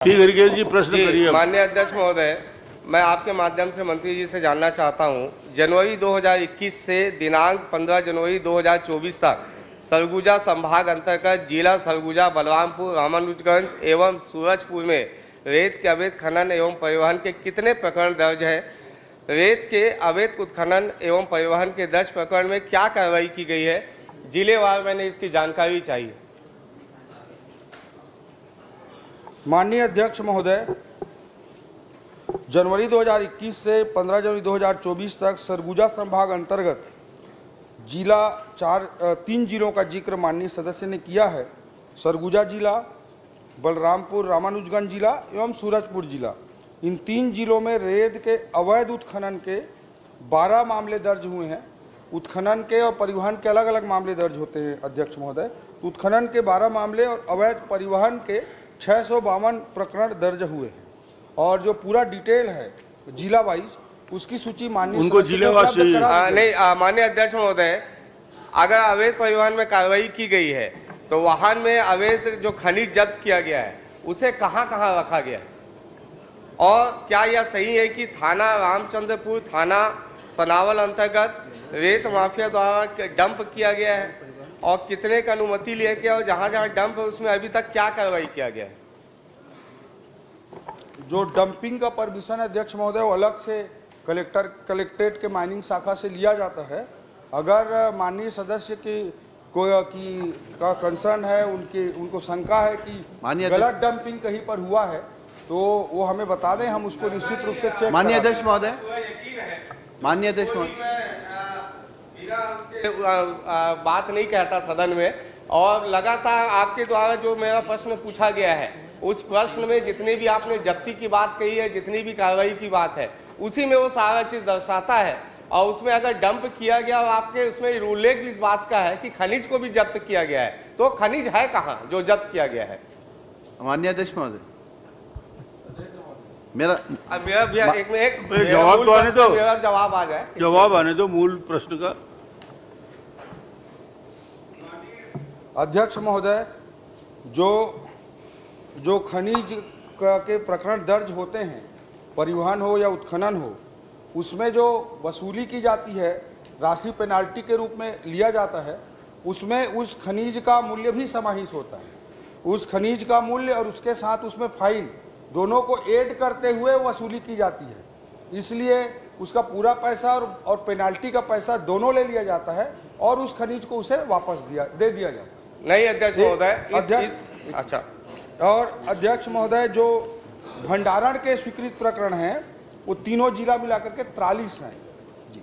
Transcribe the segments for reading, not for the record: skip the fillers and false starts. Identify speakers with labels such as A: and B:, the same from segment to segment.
A: ठीक है जी, प्रश्न करिए।
B: माननीय अध्यक्ष महोदय, मैं आपके माध्यम से मंत्री जी से जानना चाहता हूं, जनवरी 2021 से दिनांक 15 जनवरी 2024 तक सरगुजा संभाग अंतर्गत जिला सरगुजा, बलरामपुर, रामानुजगंज एवं सूरजपुर में रेत के अवैध खनन एवं परिवहन के कितने प्रकरण दर्ज हैं? रेत के अवैध उत्खनन एवं परिवहन के 10 प्रकरण में क्या कार्रवाई की गई है? जिलेवार मैंने इसकी जानकारी चाहिए।
C: माननीय अध्यक्ष महोदय, जनवरी 2021 से 15 जनवरी 2024 तक सरगुजा संभाग अंतर्गत तीन जिलों का जिक्र माननीय सदस्य ने किया है। सरगुजा जिला, बलरामपुर, रामानुजगंज जिला एवं सूरजपुर जिला। इन तीन जिलों में रेत के अवैध उत्खनन के 12 मामले दर्ज हुए हैं। उत्खनन के और परिवहन के अलग अलग मामले दर्ज होते हैं अध्यक्ष महोदय। उत्खनन के 12 मामले और अवैध परिवहन के 652 प्रकरण दर्ज हुए हैं। और जो पूरा डिटेल है जिला वाइज, उसकी सूची माननीय
A: उनको जिलेवार से
B: नहीं। माननीय अध्यक्ष महोदय, अगर अवैध परिवहन में कार्रवाई की गई है तो वाहन में अवैध जो खनिज जब्त किया गया है उसे कहां कहां रखा गया है? और क्या यह सही है कि थाना रामचंद्रपुर, थाना सनावल अंतर्गत रेत माफिया द्वारा डंप किया गया है? और कितने का अनुमति लिया गया और जहां जहां डंप है उसमें अभी तक क्या कार्रवाई किया गया है?
C: जो डंपिंग का परमिशन अध्यक्ष महोदय वो अलग से कलेक्ट्रेट के माइनिंग शाखा से लिया जाता है। अगर माननीय सदस्य की कंसर्न है, उनको शंका है कि गलत डंपिंग कहीं पर हुआ है तो वो हमें बता दें, हम उसको निश्चित रूप से चेक।
D: माननीय अध्यक्ष महोदय, माननीय अध्यक्ष महोदय,
B: बात नहीं कहता सदन में, और लगातार आपके द्वारा जो मेरा प्रश्न पूछा गया है उस प्रश्न में जितनी भी आपने जब्ती की बात कही है, जितनी भी कार्रवाई की बात है, उसी में वो सारा चीज दर्शाता है। और उसमें अगर डंप किया गया और आपके उसमें उल्लेख भी इस बात का है कि खनिज को भी जब्त किया गया है, तो खनिज है कहाँ जो जब्त किया गया है?
D: माननीय अध्यक्ष महोदय, मेरा
A: जवाब तो आने दो,
B: मेरा जवाब आ जाए।
A: जवाब आने दो मूल प्रश्न का।
C: अध्यक्ष महोदय, जो खनिज के प्रकरण दर्ज होते हैं, परिवहन हो या उत्खनन हो, उसमें जो वसूली की जाती है, राशि पेनाल्टी के रूप में लिया जाता है, उसमें उस खनिज का मूल्य भी समाहित होता है। उस खनिज का मूल्य और उसके साथ उसमें फाइन दोनों को ऐड करते हुए वसूली की जाती है। इसलिए उसका पूरा पैसा और पेनाल्टी का पैसा दोनों ले लिया जाता है और उस खनिज को उसे वापस दे दिया जाता है।
B: नहीं अध्यक्ष महोदय, अच्छा।
C: और अध्यक्ष महोदय, जो भंडारण के स्वीकृत प्रकरण हैं वो तीनों जिला मिलाकर के 43 हैं। जी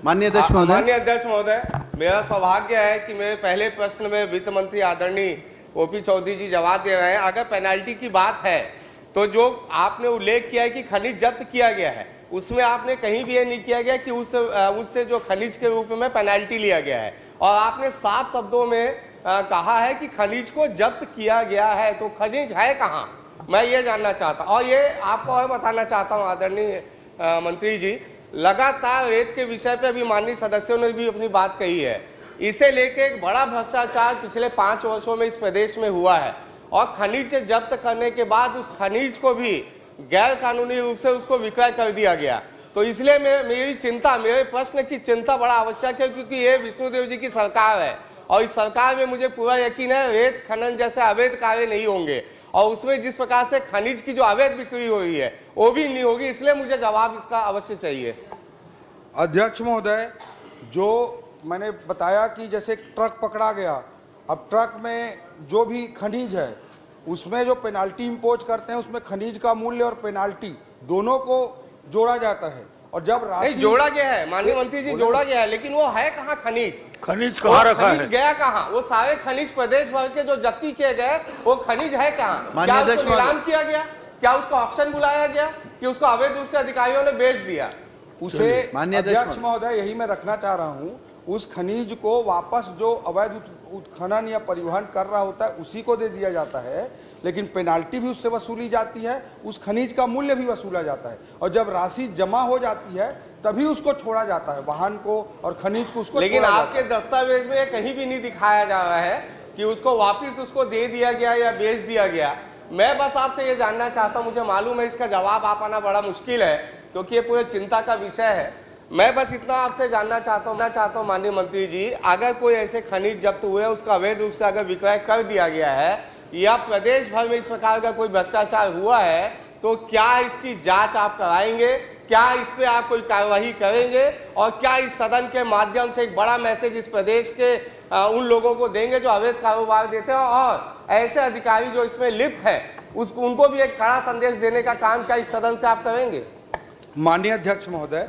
D: माननीय अध्यक्ष महोदय,
B: माननीय अध्यक्ष महोदय, मेरा सौभाग्य है कि मेरे पहले प्रश्न में वित्त मंत्री आदरणीय ओपी चौधरी जी जवाब दे रहे हैं। अगर पेनाल्टी की बात है तो जो आपने उल्लेख किया है कि खनिज जब्त किया गया है, उसमें आपने कहीं भी ये नहीं किया गया कि उससे जो खनिज के रूप में पेनाल्टी लिया गया है। और आपने साफ शब्दों में कहा है कि खनिज को जब्त किया गया है, तो खनिज है कहाँ? मैं ये जानना चाहता हूँ। और ये आपको और बताना चाहता हूँ आदरणीय मंत्री जी, लगातार रेत के विषय पे अभी माननीय सदस्यों ने भी अपनी बात कही है। इसे लेके एक बड़ा भ्रष्टाचार पिछले 5 वर्षों में इस प्रदेश में हुआ है और खनिज जब्त करने के बाद उस खनिज को भी गैर कानूनी रूप से उसको विक्रय कर दिया गया। तो इसलिए मेरे प्रश्न की चिंता बड़ा आवश्यक है, क्योंकि ये विष्णुदेव जी की सरकार है और इस सरकार में मुझे पूरा यकीन है रेत खनन जैसे अवैध कार्य नहीं होंगे और उसमें जिस प्रकार से खनिज की जो अवैध बिक्री हो रही है वो भी नहीं होगी। इसलिए मुझे जवाब इसका अवश्य चाहिए।
C: अध्यक्ष महोदय, जो मैंने बताया कि जैसे ट्रक पकड़ा गया, अब ट्रक में जो भी खनिज है उसमें जो पेनाल्टी इम्पोज करते हैं उसमें खनिज का मूल्य और पेनाल्टी दोनों को जोड़ा जाता है। और जब राशि
B: जोड़ा गया है माननीय मंत्री जी, जोड़ा गया है, लेकिन वो है कहाँ खनिज?
A: खनिज कहाँ रखा है?
B: गया कहाँ? वो सारे खनिज प्रदेश भर के जो जब्ती किए गए वो खनिज है कहाँ? क्या उसको नीलाम किया गया? क्या उसको ऑक्शन बुलाया गया कि उसको अवैध रूप से अधिकारियों ने बेच दिया?
C: उसे अध्यक्ष महोदय, यही मैं रखना चाह रहा हूँ, उस खनिज को वापस जो अवैध उत्खनन या परिवहन कर रहा होता है उसी को दे दिया जाता है, लेकिन पेनाल्टी भी उससे वसूली जाती है, उस खनिज का मूल्य भी वसूला जाता है। और जब राशि जमा हो जाती है तभी उसको छोड़ा जाता है, वाहन को और खनिज को उसको।
B: लेकिन आपके दस्तावेज में कहीं भी नहीं दिखाया जा रहा है कि उसको वापिस उसको दे दिया गया या बेच दिया गया। मैं बस आपसे ये जानना चाहता हूं, मुझे मालूम है इसका जवाब आ पाना बड़ा मुश्किल है क्योंकि ये पूरे चिंता का विषय है। मैं बस इतना आपसे जानना चाहता हूं माननीय मंत्री जी, अगर कोई ऐसे खनिज जब्त हुए उसका अवैध रूप से अगर विक्रय कर दिया गया है या प्रदेश भर में इस प्रकार का कोई भ्रष्टाचार हुआ है तो क्या इसकी जांच आप कराएंगे, क्या इस पे आप कोई कार्यवाही करेंगे और क्या इस सदन के माध्यम से एक बड़ा मैसेज इस प्रदेश के उन लोगों को देंगे जो अवैध कारोबार देते हैं और ऐसे अधिकारी जो इसमें लिप्त है उनको भी एक कड़ा संदेश देने का काम क्या इस सदन से आप करेंगे?
C: माननीय अध्यक्ष महोदय,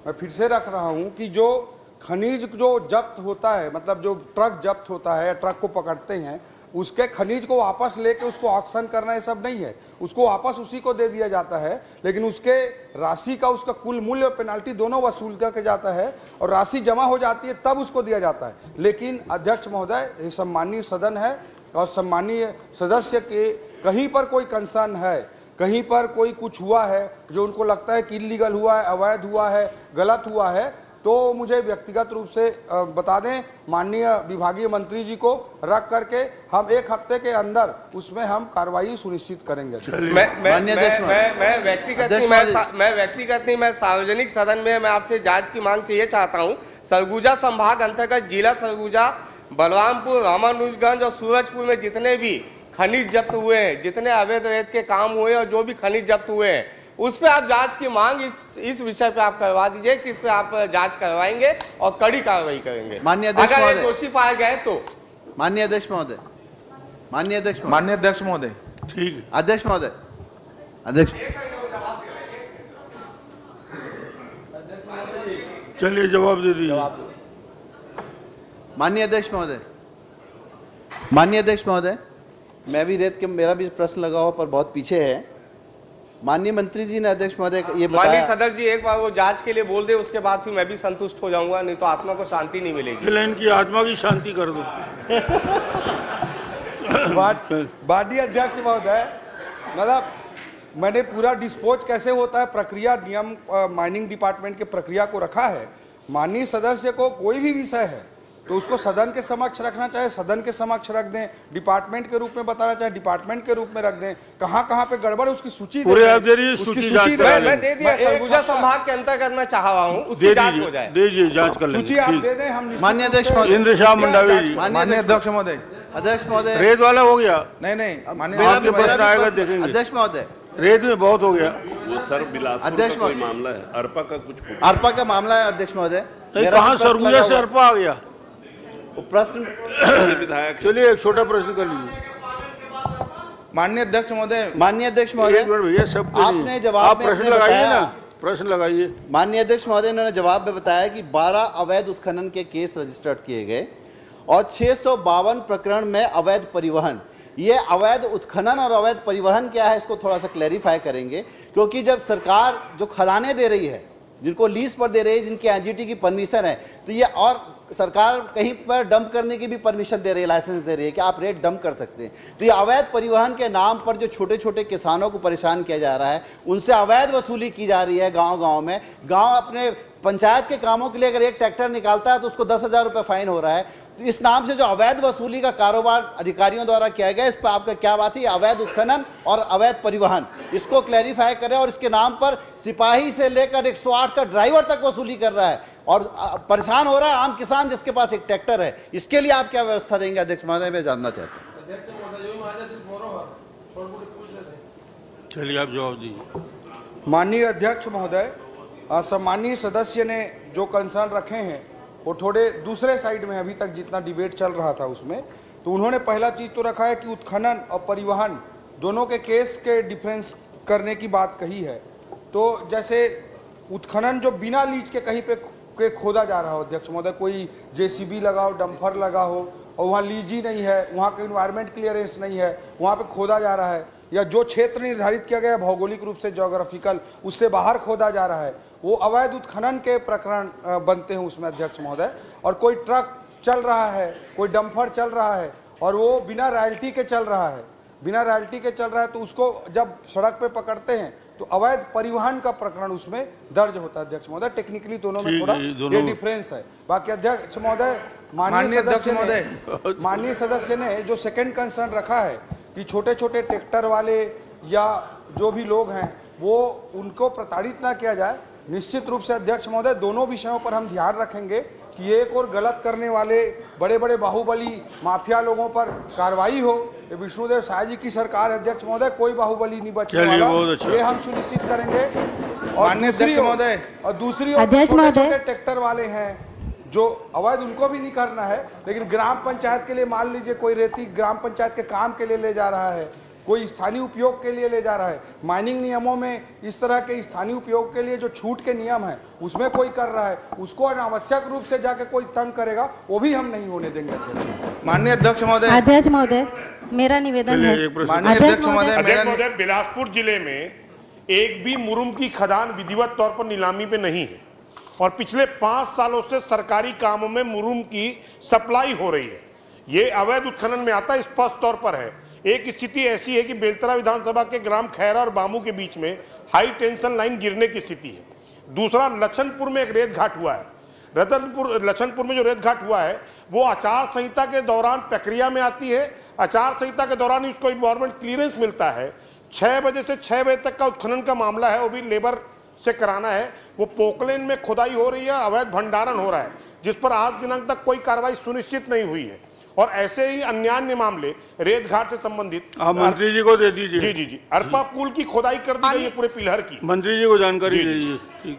C: मैं फिर से रख रहा हूं कि जो खनिज जो जब्त होता है, मतलब जो ट्रक जब्त होता है, ट्रक को पकड़ते हैं, उसके खनिज को वापस लेके उसको ऑक्शन करना ये सब नहीं है, उसको वापस उसी को दे दिया जाता है, लेकिन उसके राशि का उसका कुल मूल्य और पेनाल्टी दोनों वसूल करके जाता है और राशि जमा हो जाती है तब उसको दिया जाता है। लेकिन अध्यक्ष महोदय, ये सम्मानीय सदन है और सम्मानीय सदस्य के कहीं पर कोई कंसर्न है, कहीं पर कोई कुछ हुआ है जो उनको लगता है कि इलीगल हुआ है, अवैध हुआ है, गलत हुआ है, तो मुझे व्यक्तिगत रूप से बता दें, माननीय विभागीय मंत्री जी को रख करके हम 1 हफ्ते के अंदर उसमें हम कार्रवाई सुनिश्चित करेंगे।
B: मैं व्यक्तिगत नहीं, मैं सार्वजनिक सदन में मैं आपसे जांच की मांग चाहिए चाहता हूं। सरगुजा संभाग अंतर्गत जिला सरगुजा, बलरामपुर, रामानुजगंज और सूरजपुर में जितने भी खनिज जब्त हुए हैं, जितने अवैध के काम हुए और जो भी खनिज जब्त हुए हैं, उस पे आप जांच की मांग इस विषय पे आप करवा दीजिए कि इस पे आप जांच करवाएंगे और कड़ी कार्रवाई करेंगे
D: माननीय
B: अगर ये दोषी पाए गए तो।
D: माननीय अध्यक्ष महोदय,
E: माननीय अध्यक्ष महोदय,
A: ठीक है।
D: अध्यक्ष महोदय, अध्यक्ष,
A: चलिए जवाब दे दीजिए।
D: माननीय अध्यक्ष महोदय, माननीय अध्यक्ष महोदय, मैं भी रेत के मेरा भी प्रश्न लगा हुआ पर बहुत पीछे है। माननीय मंत्री जी ने अध्यक्ष महोदय ये
B: माननीय सदस्य जी एक बार वो जांच के लिए बोल दे, उसके बाद फिर मैं भी संतुष्ट हो जाऊंगा, नहीं तो आत्मा को शांति नहीं मिलेगी।
A: इनकी आत्मा की शांति कर दो।
C: माननीय अध्यक्ष महोदय, मतलब मैंने पूरा डिस्पोज कैसे होता है प्रक्रिया नियम माइनिंग डिपार्टमेंट के प्रक्रिया को रखा है। माननीय सदस्य को कोई भी विषय है तो उसको सदन के समक्ष रखना चाहे सदन के समक्ष रख दें, डिपार्टमेंट के रूप में बताना चाहे डिपार्टमेंट के रूप में रख दें, कहाँ पे गड़बड़ उसकी सूची
A: पूरे आप दे रही सूची जांच करा लें।
B: मैं दे दिया, सरगुजा संभाग के अंतर्गत मैं चाह रहा हूँ उसकी जांच हो जाए।
A: दीजिए जांच कर लेंगे।
C: सूची आप दे दें, हम
D: माननीय अध्यक्ष महोदय,
A: इंद्र शाह मंडावी जी।
E: माननीय अध्यक्ष महोदय,
D: अध्यक्ष महोदय,
A: रेत वाला हो गया,
E: नहीं माननीय
A: आपके प्रश्न आएगा देखेंगे।
D: अध्यक्ष महोदय,
A: रेत में बहुत हो गया।
F: वो सर बिलासपुर
D: अध्यक्ष
F: का कोई मामला है, अरपा का कुछ
D: अरपा का मामला है अध्यक्ष महोदय।
A: कहाँ सरगुजा से अरपा आ गया
D: प्रश्न?
F: विधायक
A: चलिए एक छोटा प्रश्न कर लीजिए।
E: माननीय अध्यक्ष महोदय,
D: माननीय अध्यक्ष महोदय,
A: भैया सब
D: आपने जवाब
A: आप
D: में
A: प्रश्न
D: अपने
A: लगाइए
D: बताया-
A: ना, प्रश्न लगाइए।
D: माननीय अध्यक्ष महोदय, उन्होंने जवाब में बताया कि 12 अवैध उत्खनन के केस रजिस्टर्ड किए गए और 652 प्रकरण में अवैध परिवहन। ये अवैध उत्खनन और अवैध परिवहन क्या है इसको थोड़ा सा क्लैरिफाई करेंगे, क्योंकि जब सरकार जो खदानें दे रही है, जिनको लीज पर दे रही है, जिनकी एनजीटी की परमिशन है, तो ये और सरकार कहीं पर डंप करने की भी परमिशन दे रही है, लाइसेंस दे रही है कि आप रेत डंप कर सकते हैं। तो ये अवैध परिवहन के नाम पर जो छोटे छोटे किसानों को परेशान किया जा रहा है, उनसे अवैध वसूली की जा रही है। गांव-गांव में गांव अपने पंचायत के कामों के लिए अगर एक ट्रैक्टर निकालता है तो उसको 10,000 रुपये फाइन हो रहा है। तो इस नाम से जो अवैध वसूली का कारोबार अधिकारियों द्वारा किया गया, इस पर आपका क्या बात है? अवैध उत्खनन और अवैध परिवहन, इसको क्लैरिफाई करें। और इसके नाम पर सिपाही से लेकर 108 का ड्राइवर तक वसूली कर रहा है और परेशान हो रहा है आम किसान जिसके पास एक ट्रैक्टर है। इसके लिए आप क्या व्यवस्था देंगे अध्यक्ष महोदय, मैं जानना चाहता हूँ।
A: चलिए आप जवाब दीजिए।
C: माननीय अध्यक्ष महोदय, सम्मानीय सदस्य ने जो कंसर्न रखे हैं वो थोड़े दूसरे साइड में अभी तक जितना डिबेट चल रहा था उसमें, तो उन्होंने पहला चीज़ तो रखा है कि उत्खनन और परिवहन दोनों के केस के डिफरेंस करने की बात कही है। तो जैसे उत्खनन जो बिना लीज के कहीं पे खोदा जा रहा हो अध्यक्ष महोदय, कोई जेसीबी लगा हो, डंपर लगा हो और वहाँ लीज ही नहीं है, वहाँ का इन्वायरमेंट क्लियरेंस नहीं है, वहाँ पे खोदा जा रहा है, या जो क्षेत्र निर्धारित किया गया है भौगोलिक रूप से ज्योग्राफिकल, उससे बाहर खोदा जा रहा है, वो अवैध उत्खनन के प्रकरण बनते हैं उसमें अध्यक्ष महोदय। और कोई ट्रक चल रहा है, कोई डंपर चल रहा है और वो बिना रॉयल्टी के चल रहा है, बिना रॉयल्टी के चल रहा है, तो उसको जब सड़क पे पकड़ते हैं तो अवैध परिवहन का प्रकरण उसमें दर्ज होता है अध्यक्ष महोदय। टेक्निकली दोनों में थोड़ा ये डिफरेंस है। बाकी अध्यक्ष महोदय, माननीय सदस्य ने जो सेकंड कंसर्न रखा है कि छोटे छोटे ट्रैक्टर वाले या जो भी लोग हैं वो उनको प्रताड़ित ना किया जाए। निश्चित रूप से अध्यक्ष महोदय दोनों विषयों पर हम ध्यान रखेंगे कि एक और गलत करने वाले बड़े बड़े बाहुबली माफिया लोगों पर कार्रवाई हो। ये विष्णुदेव साय जी की सरकार है अध्यक्ष महोदय, कोई बाहुबली नहीं बचने वाला, ये हम सुनिश्चित करेंगे। और
E: माननीय अध्यक्ष महोदय,
C: और दूसरी ओर छोटे छोटे ट्रैक्टर वाले हैं जो अवैध, उनको भी नहीं करना है, लेकिन ग्राम पंचायत के लिए मान लीजिए कोई रेती ग्राम पंचायत के काम के लिए ले जा रहा है, कोई स्थानीय उपयोग के लिए ले जा रहा है, माइनिंग नियमों में इस तरह के स्थानीय उपयोग के लिए जो छूट के नियम है उसमें कोई कर रहा है, उसको अनावश्यक रूप से जाके कोई तंग करेगा, वो भी हम नहीं होने देंगे।
E: माननीय अध्यक्ष महोदय,
G: अध्यक्ष महोदय मेरा निवेदन है।
E: माननीय अध्यक्ष महोदय,
H: अध्यक्ष महोदय, बिलासपुर जिले में एक भी मुरुम की खदान विधिवत तौर पर नीलामी पे नहीं है और पिछले 5 सालों से सरकारी कामों में मुरुम की सप्लाई हो रही है। ये अवैध उत्खनन में आता है, स्पष्ट तौर पर है। एक स्थिति ऐसी है कि बेलतरा विधानसभा के ग्राम खैरा और बामू के बीच में हाई टेंशन लाइन गिरने की स्थिति है। दूसरा, लछनपुर में एक रेत घाट हुआ है। लछनपुर में जो रेत घाट हुआ है वो आचार संहिता के दौरान प्रक्रिया में आती है। आचार संहिता के दौरान ही उसको इन्वायरमेंट क्लियरेंस मिलता है। 6 बजे से 6 बजे तक का उत्खनन का मामला है, वो भी लेबर से कराना है। वो पोकलेन में खुदाई हो रही है, अवैध भंडारण हो रहा है, जिस पर आज दिनांक तक कोई कार्रवाई सुनिश्चित नहीं हुई है। और ऐसे ही अन्य मामले रेत घाट से संबंधित
A: आप मंत्री जी को दे दीजिए।
H: जी जी जी, अरपा पुल की खुदाई कर दी गई है पूरे पिलहर की।
A: मंत्री जी को जानकारी दे दीजिए। ठीक,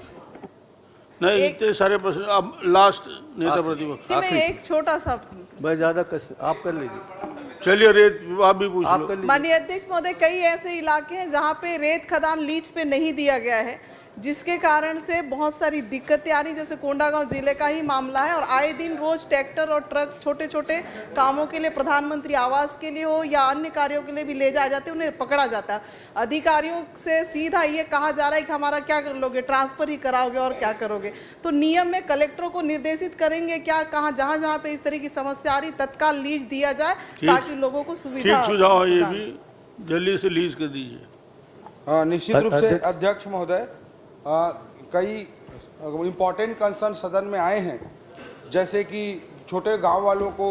A: नहीं इतने सारे प्रश्न। अब लास्ट नेता प्रतिपक्ष,
I: मैं एक छोटा सा,
J: मैं ज्यादा आप कर लीजिए।
A: चलिए रेत आप भी पूछ लो।
I: माननीय अध्यक्ष महोदय, कई ऐसे इलाके हैं जहां पे रेत खदान लीज पे नहीं दिया गया है, जिसके कारण से बहुत सारी दिक्कतें आ रही। जैसे कोंडागांव जिले का ही मामला है और आए दिन रोज ट्रैक्टर और ट्रक छोटे छोटे कामों के लिए, प्रधानमंत्री आवास के लिए हो या अन्य कार्यों के लिए भी ले जाए जाते हैं, उन्हें पकड़ा जाता है। अधिकारियों से सीधा ये कहा जा रहा है कि हमारा क्या कर लोगे, ट्रांसफर ही कराओगे और क्या करोगे। तो नियम में कलेक्टरों को निर्देशित करेंगे क्या, कहाँ जहाँ जहाँ पे इस तरह की समस्या आ रही तत्काल लीज दिया जाए ताकि लोगों को सुविधा।
A: ठीक सुझाव है, ये भी जल्दी से लीज कर दीजिए।
C: निश्चित रूप से अध्यक्ष महोदय, कई इम्पोर्टेंट कंसर्न सदन में आए हैं, जैसे कि छोटे गांव वालों को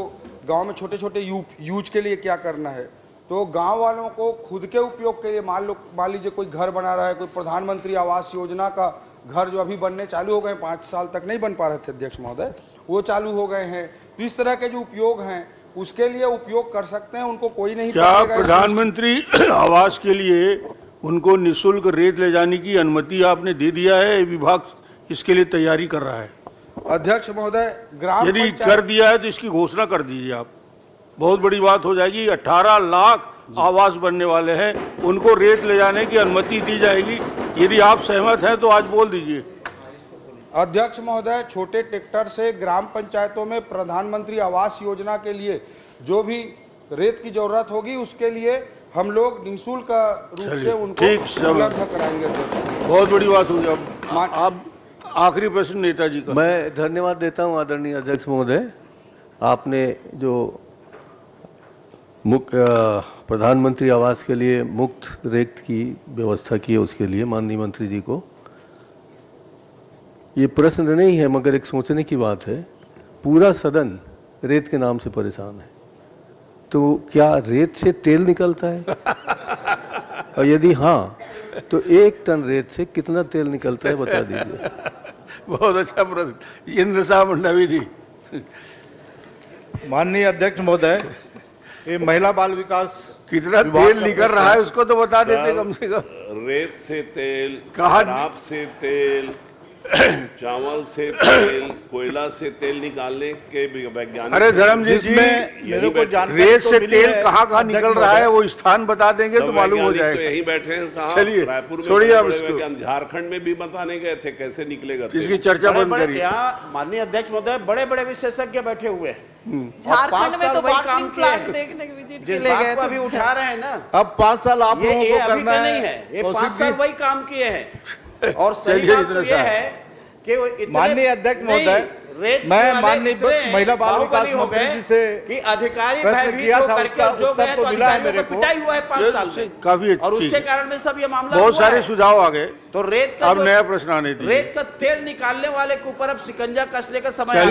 C: गांव में छोटे छोटे यूज के लिए क्या करना है। तो गांव वालों को खुद के उपयोग के लिए मान लीजिए कोई घर बना रहा है, कोई प्रधानमंत्री आवास योजना का घर जो अभी बनने चालू हो गए, 5 साल तक नहीं बन पा रहे थे अध्यक्ष महोदय, वो चालू हो गए हैं। तो इस तरह के जो उपयोग हैं उसके लिए उपयोग कर सकते हैं, उनको कोई नहीं।
A: क्या प्रधानमंत्री आवास के लिए उनको निःशुल्क रेत ले जाने की अनुमति आपने दे दिया है? विभाग इसके लिए तैयारी कर रहा है।
C: अध्यक्ष महोदय, ग्राम
A: यदि कर दिया है तो इसकी घोषणा कर दीजिए आप, बहुत बड़ी बात हो जाएगी। 18 लाख आवास बनने वाले हैं, उनको रेत ले जाने की अनुमति दी जाएगी। यदि आप सहमत हैं तो आज बोल दीजिए।
C: अध्यक्ष महोदय, छोटे ट्रैक्टर से ग्राम पंचायतों में प्रधानमंत्री आवास योजना के लिए जो भी रेत की जरूरत होगी उसके लिए हम लोग निःशुल्क रूप से उनको उपलब्ध कराएंगे।
A: बहुत बड़ी बात होगी। अब आप आखिरी प्रश्न नेताजी का।
J: मैं धन्यवाद देता हूं आदरणीय अध्यक्ष महोदय, आपने जो प्रधानमंत्री आवास के लिए मुफ्त रेत की व्यवस्था की है उसके लिए माननीय मंत्री जी को। ये प्रश्न नहीं है मगर एक सोचने की बात है। पूरा सदन रेत के नाम से परेशान है, तो क्या रेत से तेल निकलता है? और यदि हाँ तो 1 टन रेत से कितना तेल निकलता है बता दीजिए।
A: बहुत अच्छा प्रश्न। इंद्र साहब मंडावी जी।
E: माननीय अध्यक्ष महोदय, ये महिला बाल विकास
A: कितना तेल निकल रहा है उसको तो बता देते कम से कम।
F: रेत से तेल,
A: कहाँ?
F: शराब से तेल, चावल से तेल, कोयला से तेल निकालने के वैज्ञानिक।
A: अरे धर्मजीत जी, रेत से तेल कहाँ कहाँ निकल रहा है वो स्थान बता देंगे तो मालूम हो जाएगा।
F: यही बैठे हैं साहब।
A: चलिए,
F: रायपुर में
A: छोड़िए अब इसको।
F: हम झारखंड में भी बताने गए थे कैसे निकलेगा।
A: इसकी चर्चा बंद करिए।
K: माननीय अध्यक्ष महोदय, बड़े बड़े विशेषज्ञ बैठे हुए हैं।
I: झारखंड में तो बाटलिंग प्लांट देखने की विजिट के लिए गए थे।
K: अभी उठा रहे हैं ना,
E: अब 5 साल आप लोगों को करना है।
K: नहीं है, ये 5 साल वही काम किए हैं। और सही बात तो ये है कि
E: माननीय अध्यक्ष महोदय, मैं माननीय महिला बाल विकास मंत्री जी से
K: कि अधिकारी
E: प्रश्न किया था, उसका उत्तर तो मिला है मेरे को।
K: पिटाई हुआ है 5 साल से
A: काफी
K: और उसके कारण में सब ये मामला
A: बहुत सारे सुझाव आ गए।
K: तो रेत का
A: अब नया प्रश्न आने दीजिए।
K: रेत का तेल निकालने वाले के ऊपर अब शिकंजा कसने का समय